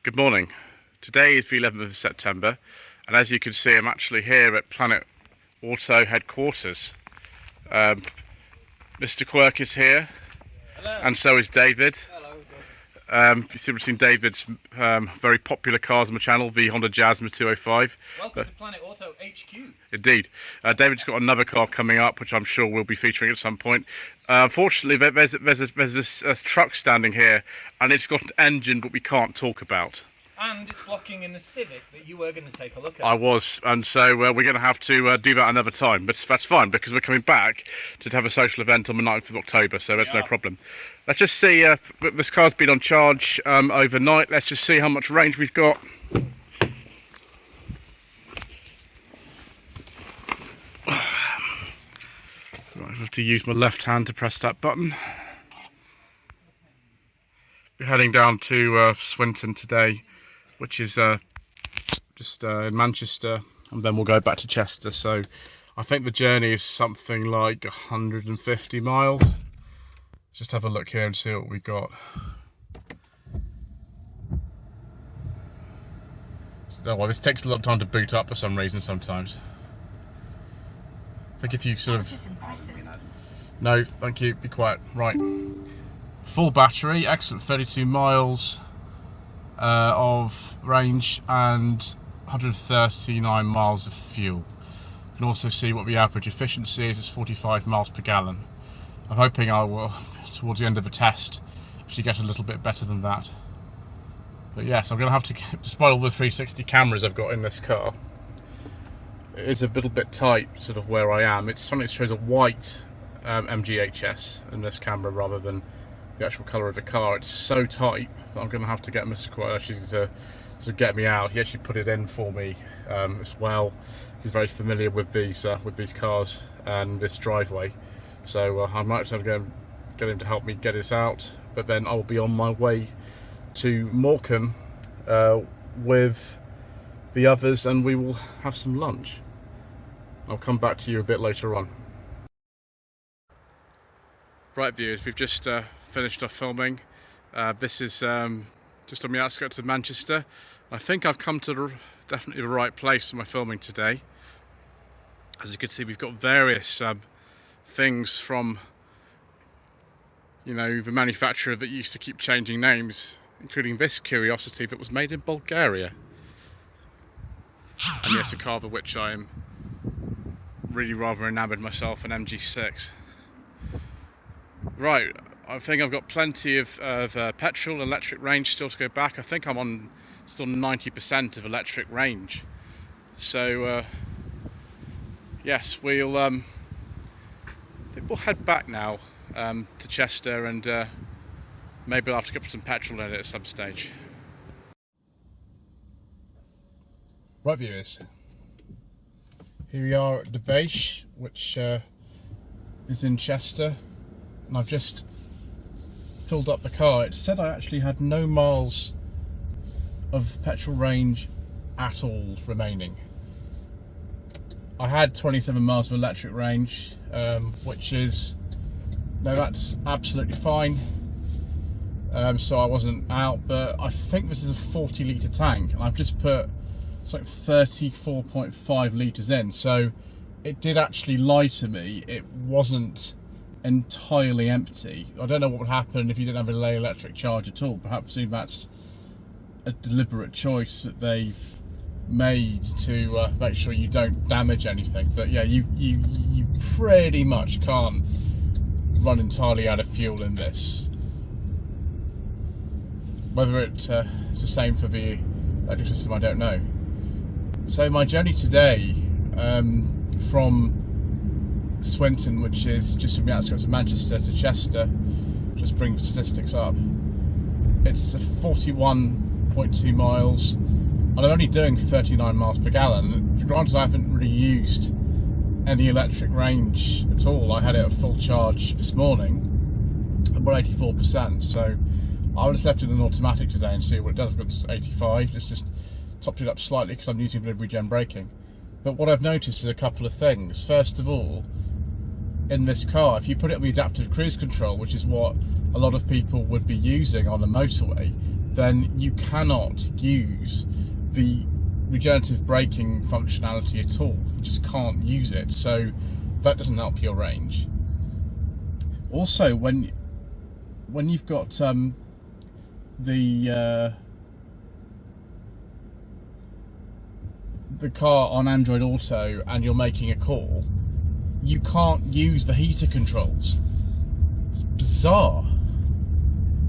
Good morning. Today is the 11th of September, and as you can see, I'm actually here at Planetauto headquarters. Mr. Quirk is here. Hello. And so is David. Hello. You've seen David's very popular cars on the channel, the Honda Jazz 205. Welcome to Planetauto HQ. Indeed. David's got another car coming up, which I'm sure we'll be featuring at some point. Unfortunately, there's a truck standing here, and it's got an engine that we can't talk about. And it's blocking in the Civic that you were going to take a look at. I was, and so we're going to have to do that another time, but that's fine, because we're coming back to have a social event on the 9th of October, so that's no problem. Let's just see, this car's been on charge overnight. Let's just see how much range we've got. Right, I have to use my left hand to press that button. We're heading down to Swinton today, which is just in Manchester, and then we'll go back to Chester. So I think the journey is something like 150 miles. Let's just have a look here and see what we've got. Oh, well, this takes a lot of time to boot up for some reason sometimes. I think if you sort of... That's just impressive. No, thank you, be quiet. Right. Full battery, excellent, 32 miles of range and 139 miles of fuel. You can also see what the average efficiency is. It's 45 miles per gallon. I'm hoping I will, towards the end of the test, actually get a little bit better than that. But yes, I'm going to have to, despite all the 360 cameras I've got in this car, it is a little bit tight sort of where I am. It's something that shows a white MG HS in this camera rather than the actual colour of the car. It's so tight that I'm going to have to get Mr. Quirk actually to get me out. He actually put it in for me as well. He's very familiar with these cars and this driveway, so I might have to get him to help me get this out. But then I will be on my way to Morecambe with the others, and we will have some lunch. I'll come back to you a bit later on. Right, viewers, we've just finished our filming. This is just on the outskirts of Manchester. I think I've come to definitely the right place for my filming today. As you can see, we've got various things from, you know, the manufacturer that used to keep changing names, including this curiosity that was made in Bulgaria. And yes, a car of which I am really rather enamoured myself, an MG6. Right, I think I've got plenty of petrol and electric range still to go back. I think I'm on still 90% of electric range. So yes, we'll head back now to Chester, and maybe I'll have to get some petrol in it at some stage. Right, viewers, here we are at the base, which is in Chester, and I've just filled up the car. It said I actually had no miles of petrol range at all remaining. I had 27 miles of electric range, which is, no, that's absolutely fine. So I wasn't out, but I think this is a 40 litre tank, and I've just put it's like 34.5 litres in, so it did actually lie to me. It wasn't entirely empty. I don't know what would happen if you didn't have an electric charge at all. Perhaps that's a deliberate choice that they've made to make sure you don't damage anything. But yeah, you pretty much can't run entirely out of fuel in this. Whether it's the same for the electric system, I don't know. So my journey today from Swinton, which is just from the outskirts of Manchester, to Chester, just bring the statistics up, it's 41.2 miles, and I'm only doing 39 miles per gallon. Granted, I haven't really used any electric range at all. I had it at full charge this morning, about 84%, so I just left it in automatic today and see what it does. I've got 85, it's just topped it up slightly because I'm using a bit of regen braking. But what I've noticed is a couple of things. First of all, in this car, if you put it on the adaptive cruise control, which is what a lot of people would be using on the motorway, then you cannot use the regenerative braking functionality at all. You just can't use it, so that doesn't help your range. Also, when you've got the car on Android Auto and you're making a call, you can't use the heater controls. It's bizarre.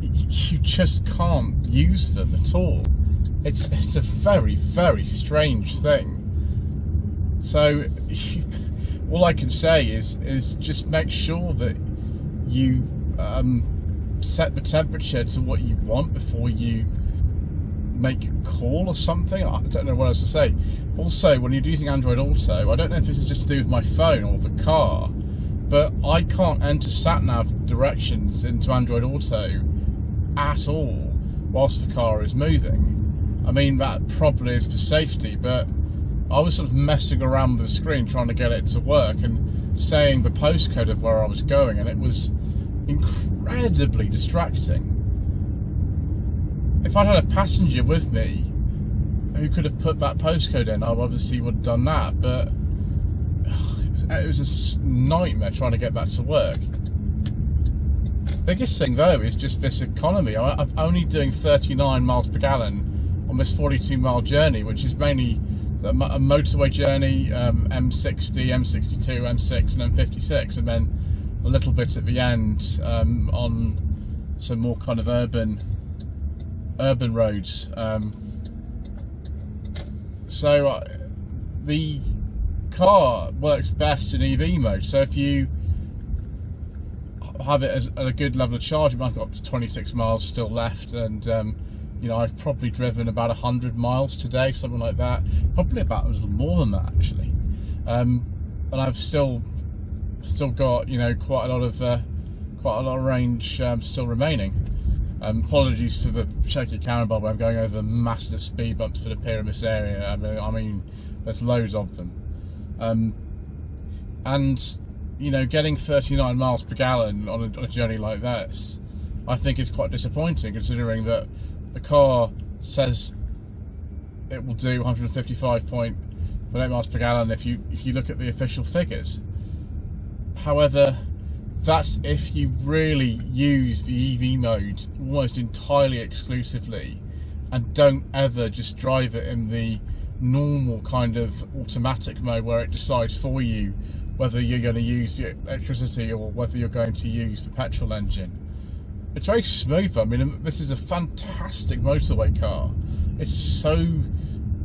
You just can't use them at all. It's a very, very strange thing. So all I can say is just make sure that you set the temperature to what you want before you make a call or something. I don't know what else to say. Also, when you're using Android Auto, I don't know if this is just to do with my phone or the car, but I can't enter sat-nav directions into Android Auto at all whilst the car is moving. I mean, that probably is for safety, but I was sort of messing around with the screen trying to get it to work and saying the postcode of where I was going, and it was incredibly distracting. If I'd had a passenger with me who could have put that postcode in, I obviously would have done that, but it was a nightmare trying to get that to work. Biggest thing though is just this economy. I'm only doing 39 miles per gallon on this 42-mile journey, which is mainly a motorway journey, M60, M62, M6 and M56, and then a little bit at the end on some more kind of urban roads. So the car works best in EV mode. So if you have it at a good level of charge, I've got 26 miles still left, and you know, I've probably driven about 100 miles today, something like that. Probably about a little more than that actually. And I've still got, you know, quite a lot of range still remaining. Apologies for the shaky camera bar, where I'm going over massive speed bumps that appear in this area. I mean, there's loads of them. And you know, getting 39 miles per gallon on a journey like this, I think is quite disappointing, considering that the car says it will do 155.8 miles per gallon if you look at the official figures. However, that's if you really use the EV mode almost entirely exclusively and don't ever just drive it in the normal kind of automatic mode where it decides for you whether you're going to use the electricity or whether you're going to use the petrol engine. It's very smooth. I mean, this is a fantastic motorway car. It's so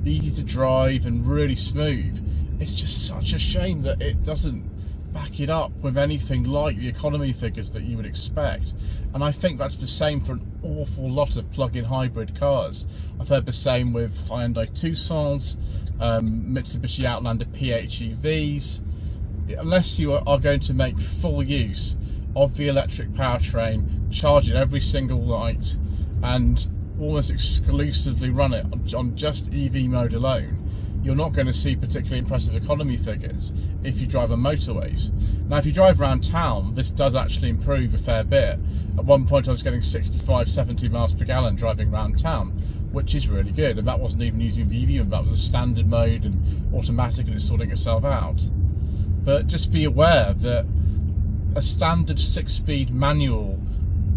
easy to drive and really smooth. It's just such a shame that it doesn't back it up with anything like the economy figures that you would expect. And I think that's the same for an awful lot of plug-in hybrid cars. I've heard the same with Hyundai Tucsons, Mitsubishi Outlander PHEVs. Unless you are going to make full use of the electric powertrain, charge it every single night, and almost exclusively run it on just EV mode alone, you're not going to see particularly impressive economy figures if you drive on motorways. Now, if you drive around town, this does actually improve a fair bit. At one point I was getting 65, 70 miles per gallon driving around town, which is really good, and that wasn't even using the EV mode, that was a standard mode and automatic, and it's sorting itself out. But just be aware that a standard 6-speed manual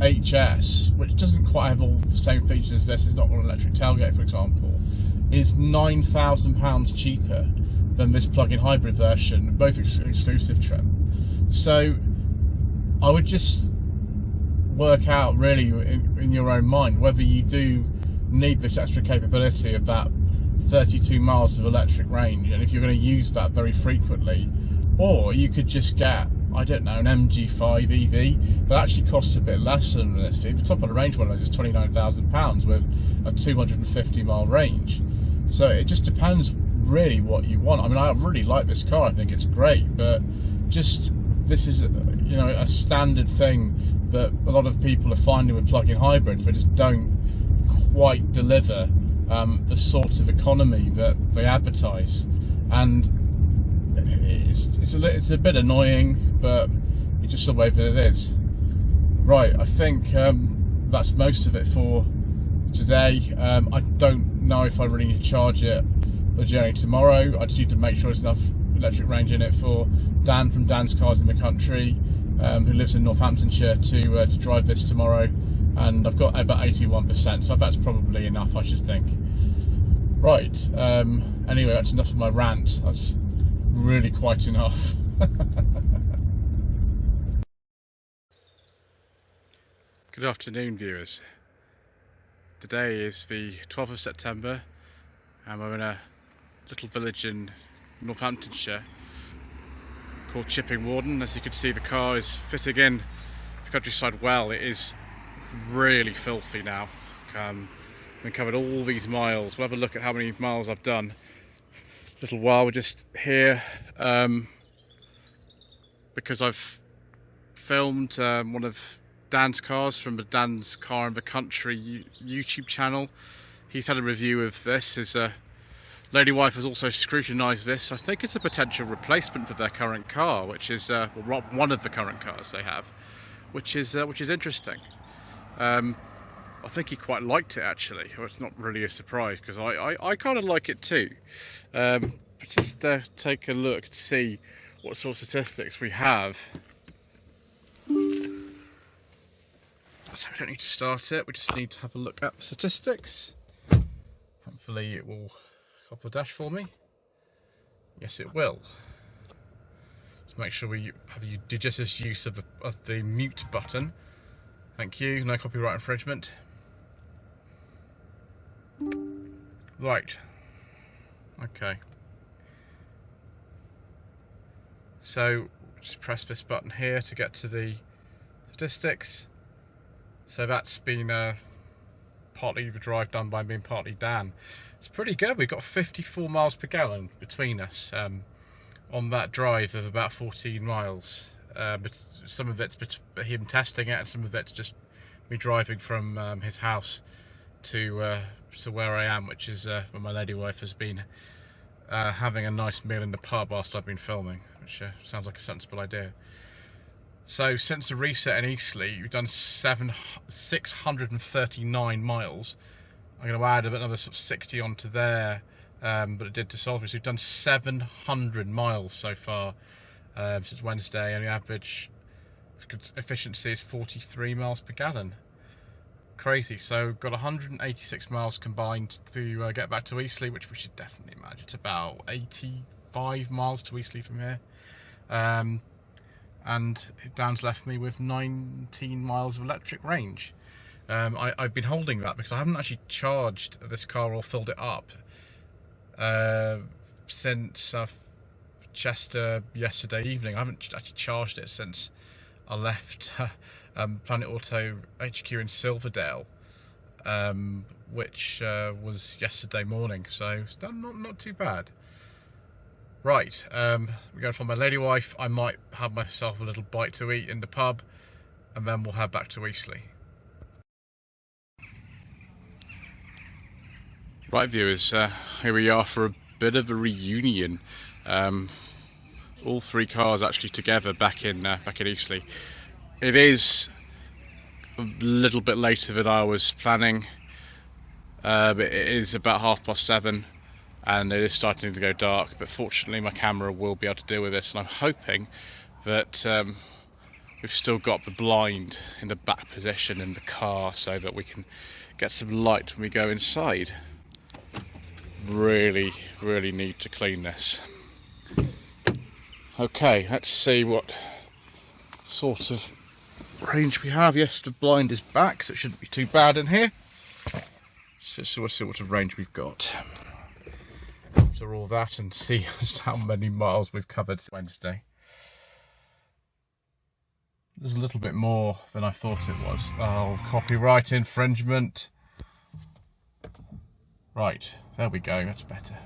HS, which doesn't quite have all the same features as this, it's not got an electric tailgate for example, is £9,000 cheaper than this plug-in hybrid version, both exclusive trim. So I would just work out really in your own mind whether you do need this extra capability of that 32 miles of electric range, and if you're going to use that very frequently, or you could just get, I don't know, an MG 5 EV that actually costs a bit less than this. The top of the range one of those is £29,000 with a 250 mile range. So it just depends really what you want. I mean, I really like this car, I think it's great, but just this is, you know, a standard thing that a lot of people are finding with plug-in hybrids. They just don't quite deliver the sort of economy that they advertise, and it's a bit annoying, but it's just the way that it is. Right, I think that's most of it for today. I don't know if I really need to charge it for the journey tomorrow. I just need to make sure there's enough electric range in it for Dan from Dan's Cars in the Country, who lives in Northamptonshire, to drive this tomorrow. And I've got about 81%, so that's probably enough, I should think. Right, anyway, that's enough of my rant. That's really quite enough. Good afternoon, viewers. Today is the 12th of September and we're in a little village in Northamptonshire called Chipping Warden. As you can see, the car is fitting in the countryside well. It is really filthy now. We've covered all these miles. We'll have a look at how many miles I've done. A little while, we're just here because I've filmed one of Dan's cars from the Dan's Car in the Country YouTube channel. He's had a review of this. His lady wife has also scrutinised this. I think it's a potential replacement for their current car, which is one of the current cars they have, which is interesting. I think he quite liked it, actually. Well, it's not really a surprise because I kind of like it too. Just take a look to see what sort of statistics we have. So we don't need to start it, we just need to have a look at the statistics. Hopefully it will copy a dash for me. Yes, it will. Just make sure we have a judicious use of the mute button. Thank you, no copyright infringement. Right. Okay. So just press this button here to get to the statistics. So that's been partly the drive done by me and partly Dan. It's pretty good. We've got 54 miles per gallon between us on that drive of about 14 miles. But some of it's him testing it, and some of it's just me driving from his house to where I am, which is where my lady wife has been having a nice meal in the pub whilst I've been filming, which sounds like a sensible idea. So since the reset in Eastleigh, we've done 639 miles. I'm going to add another sort of 60 onto there, but it did to Salisbury. So we've done 700 miles so far since Wednesday, and the average efficiency is 43 miles per gallon. Crazy. So we've got 186 miles combined to get back to Eastleigh, which we should definitely manage. It's about 85 miles to Eastleigh from here. And Dan's left me with 19 miles of electric range. I've been holding that because I haven't actually charged this car or filled it up since Chester yesterday evening. I haven't actually charged it since I left Planetauto HQ in Silverdale, which was yesterday morning, so it's not too bad. Right, we're going to find my lady wife. I might have myself a little bite to eat in the pub, and then we'll head back to Eastleigh. Right, viewers, here we are for a bit of a reunion. All three cars actually together back in Eastleigh. It is a little bit later than I was planning, but it is about 7:30. And it is starting to go dark, but fortunately my camera will be able to deal with this, and I'm hoping that we've still got the blind in the back position in the car so that we can get some light when we go inside. Really need to clean this. Okay, let's see what sort of range we have. Yes, the blind is back, so it shouldn't be too bad in here. So we'll see what range we've got. After all that, and see how many miles we've covered Wednesday. There's a little bit more than I thought it was. Oh, copyright infringement. Right, there we go, that's better.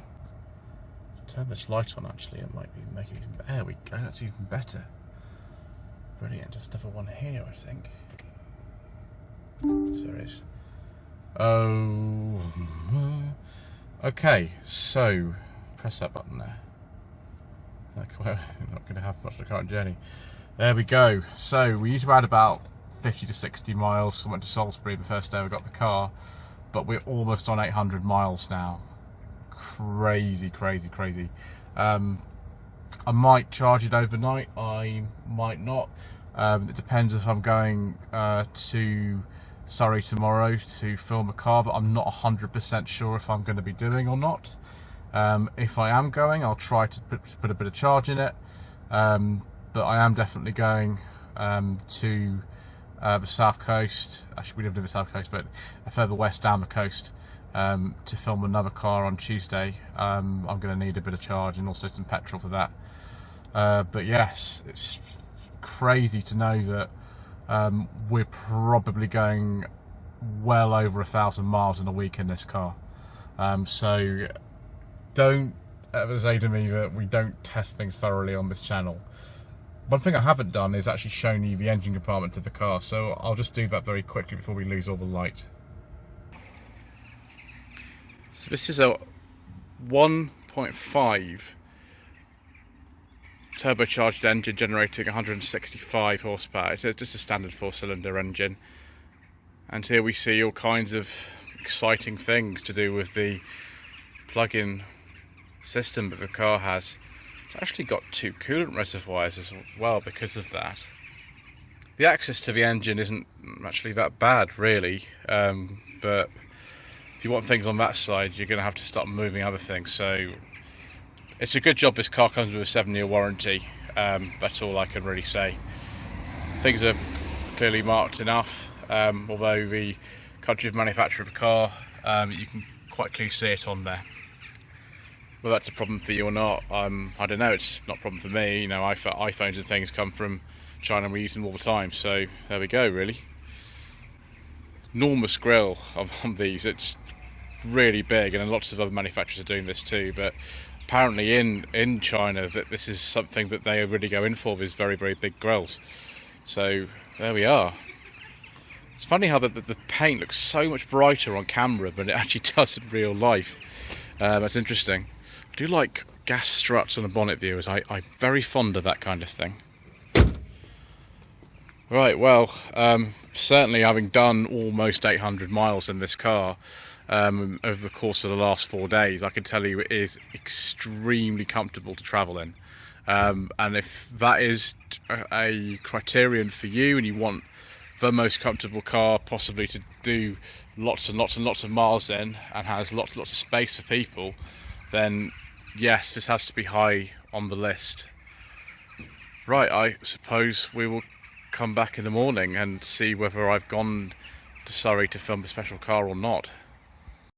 Turn this light on, actually, it might be make it even better. There we go, that's even better. Brilliant, there's another one here, I think. Yes, there is. Oh. Okay, so press that button there. We're not going to have much of the current journey. There we go. So we used to add about 50 to 60 miles. I went to Salisbury the first day we got the car. but we're almost on 800 miles now. Crazy, crazy, crazy. I might charge it overnight, I might not. It depends if I'm going to Surrey tomorrow to film a car that I'm not 100% sure if I'm going to be doing or not. If I am going, I'll try to put a bit of charge in it, but I am definitely going to the south coast. Actually, we live in the south coast, but further west down the coast, to film another car on Tuesday. I'm going to need a bit of charge and also some petrol for that. But yes, it's crazy to know that we're probably going well over 1,000 miles in a week in this car. So don't ever say to me that we don't test things thoroughly on this channel. One thing I haven't done is actually shown you the engine compartment of the car, so I'll just do that very quickly before we lose all the light. So this is a 1.5 turbocharged engine generating 165 horsepower. It's just a standard 4-cylinder engine. And here we see all kinds of exciting things to do with the plug-in system that the car has. It's actually got 2 coolant reservoirs as well because of that. The access to the engine isn't actually that bad really, but if you want things on that side, you're going to have to start moving other things. So it's a good job this car comes with a 7-year warranty. That's all I can really say. Things are clearly marked enough, although the country of manufacture of the car, you can quite clearly see it on there. Whether that's a problem for you or not, I don't know. It's not a problem for me. You know, iPhones and things come from China and we use them all the time. So there we go, really. Enormous grille on these. It's really big, and lots of other manufacturers are doing this too. But apparently in China, that this is something that they really go in for, is very, very big grills. So there we are. It's funny how the paint looks so much brighter on camera than it actually does in real life. That's interesting. I do like gas struts on the bonnet viewers. I'm very fond of that kind of thing. Right, well, certainly having done almost 800 miles in this car over the course of the last 4 days, I can tell you it is extremely comfortable to travel in. And if that is a criterion for you and you want the most comfortable car possibly to do lots and lots and lots of miles in and has lots and lots of space for people, then yes, this has to be high on the list. Right, I suppose we will come back in the morning and see whether I've gone to Surrey to film the special car or not.